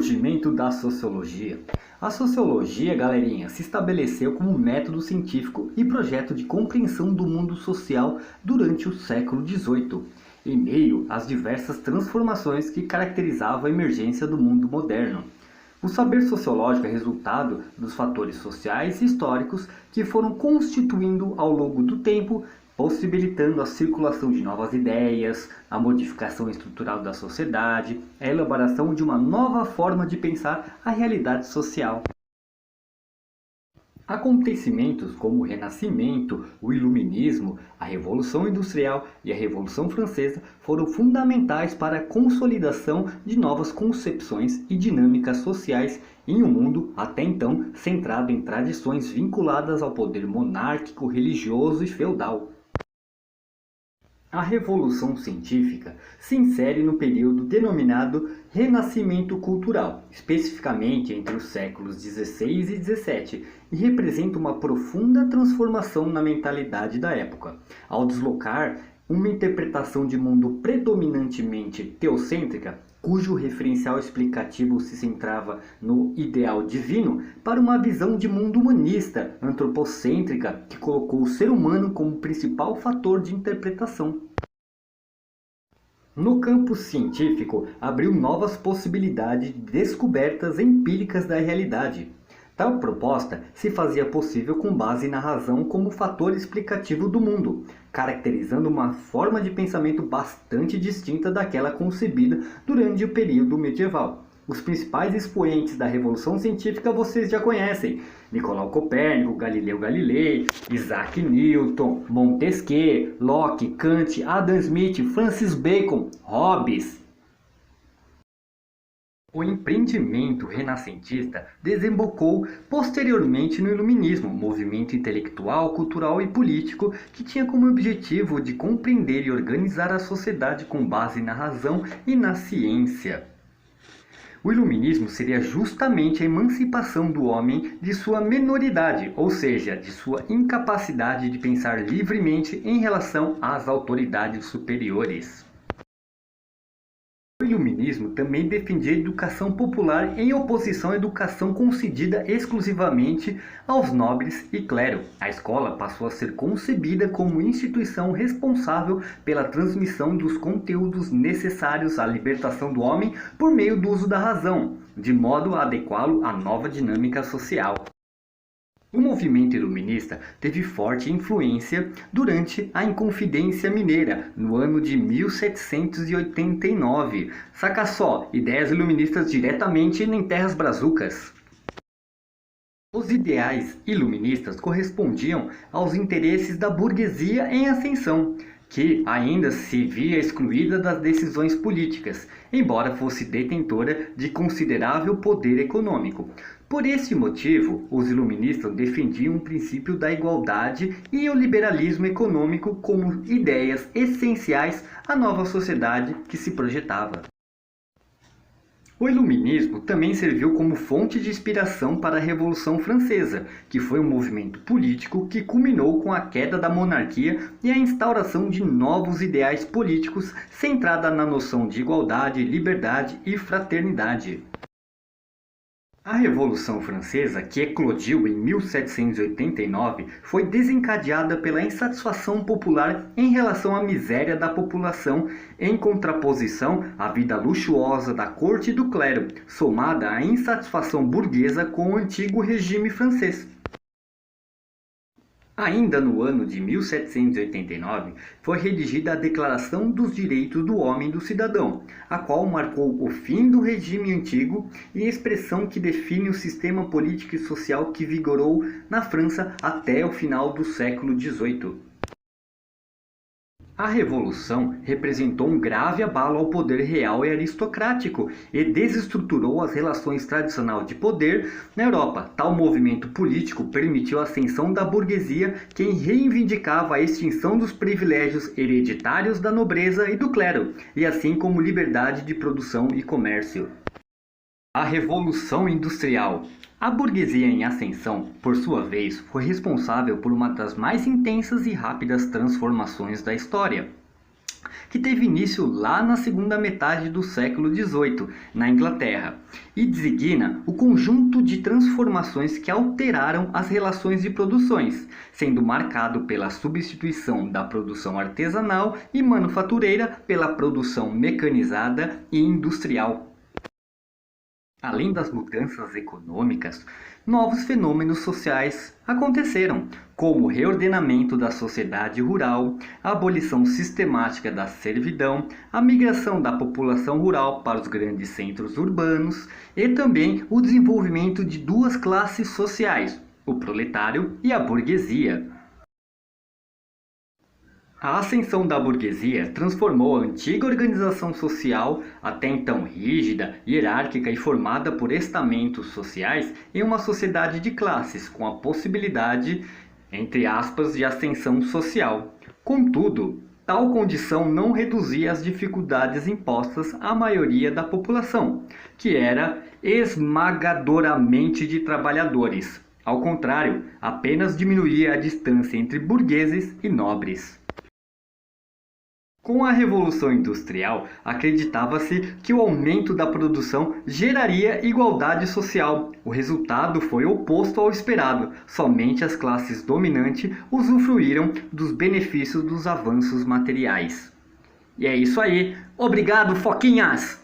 Surgimento da sociologia. A sociologia, galerinha, se estabeleceu como método científico e projeto de compreensão do mundo social durante o século XVIII, em meio às diversas transformações que caracterizavam a emergência do mundo moderno. O saber sociológico é resultado dos fatores sociais e históricos que foram constituindo ao longo do tempo, possibilitando a circulação de novas ideias, a modificação estrutural da sociedade, a elaboração de uma nova forma de pensar a realidade social. Acontecimentos como o Renascimento, o Iluminismo, a Revolução Industrial e a Revolução Francesa foram fundamentais para a consolidação de novas concepções e dinâmicas sociais em um mundo até então centrado em tradições vinculadas ao poder monárquico, religioso e feudal. A Revolução Científica se insere no período denominado Renascimento Cultural, especificamente entre os séculos XVI e XVII, e representa uma profunda transformação na mentalidade da época, ao deslocar uma interpretação de mundo predominantemente teocêntrica, cujo referencial explicativo se centrava no ideal divino, para uma visão de mundo humanista, antropocêntrica, que colocou o ser humano como principal fator de interpretação. No campo científico, abriu novas possibilidades de descobertas empíricas da realidade. Tal proposta se fazia possível com base na razão como fator explicativo do mundo, caracterizando uma forma de pensamento bastante distinta daquela concebida durante o período medieval. Os principais expoentes da Revolução Científica vocês já conhecem: Nicolau Copérnico, Galileu Galilei, Isaac Newton, Montesquieu, Locke, Kant, Adam Smith, Francis Bacon, Hobbes. O empreendimento renascentista desembocou posteriormente no Iluminismo, movimento intelectual, cultural e político que tinha como objetivo de compreender e organizar a sociedade com base na razão e na ciência. O Iluminismo seria justamente a emancipação do homem de sua minoridade, ou seja, de sua incapacidade de pensar livremente em relação às autoridades superiores. O Iluminismo também defendia a educação popular em oposição à educação concedida exclusivamente aos nobres e clero. A escola passou a ser concebida como instituição responsável pela transmissão dos conteúdos necessários à libertação do homem por meio do uso da razão, de modo a adequá-lo à nova dinâmica social. O movimento iluminista teve forte influência durante a Inconfidência Mineira, no ano de 1789. Saca só, ideias iluministas diretamente em terras brazucas. Os ideais iluministas correspondiam aos interesses da burguesia em ascensão, que ainda se via excluída das decisões políticas, embora fosse detentora de considerável poder econômico. Por esse motivo, os iluministas defendiam o princípio da igualdade e o liberalismo econômico como ideias essenciais à nova sociedade que se projetava. O iluminismo também serviu como fonte de inspiração para a Revolução Francesa, que foi um movimento político que culminou com a queda da monarquia e a instauração de novos ideais políticos centrada na noção de igualdade, liberdade e fraternidade. A Revolução Francesa, que eclodiu em 1789, foi desencadeada pela insatisfação popular em relação à miséria da população, em contraposição à vida luxuosa da corte e do clero, somada à insatisfação burguesa com o antigo regime francês. Ainda no ano de 1789, foi redigida a Declaração dos Direitos do Homem e do Cidadão, a qual marcou o fim do regime antigo e expressão que define o sistema político e social que vigorou na França até o final do século XVIII. A Revolução representou um grave abalo ao poder real e aristocrático e desestruturou as relações tradicionais de poder na Europa. Tal movimento político permitiu a ascensão da burguesia, que reivindicava a extinção dos privilégios hereditários da nobreza e do clero, e assim como liberdade de produção e comércio. A Revolução Industrial. A burguesia em ascensão, por sua vez, foi responsável por uma das mais intensas e rápidas transformações da história. que teve início lá na segunda metade do século XVIII, na Inglaterra, e designa o conjunto de transformações que alteraram as relações de produções, sendo marcado pela substituição da produção artesanal e manufatureira pela produção mecanizada e industrial. Além das mudanças econômicas, novos fenômenos sociais aconteceram, como o reordenamento da sociedade rural, a abolição sistemática da servidão, a migração da população rural para os grandes centros urbanos e também o desenvolvimento de duas classes sociais, o proletário e a burguesia. A ascensão da burguesia transformou a antiga organização social, até então rígida, hierárquica e formada por estamentos sociais, em uma sociedade de classes, com a possibilidade, entre aspas, de ascensão social. Contudo, tal condição não reduzia as dificuldades impostas à maioria da população, que era esmagadoramente de trabalhadores. Ao contrário, apenas diminuía a distância entre burgueses e nobres. Com a Revolução Industrial, acreditava-se que o aumento da produção geraria igualdade social. O resultado foi oposto ao esperado. Somente as classes dominantes usufruíram dos benefícios dos avanços materiais. E é isso aí. Obrigado, Foquinhas!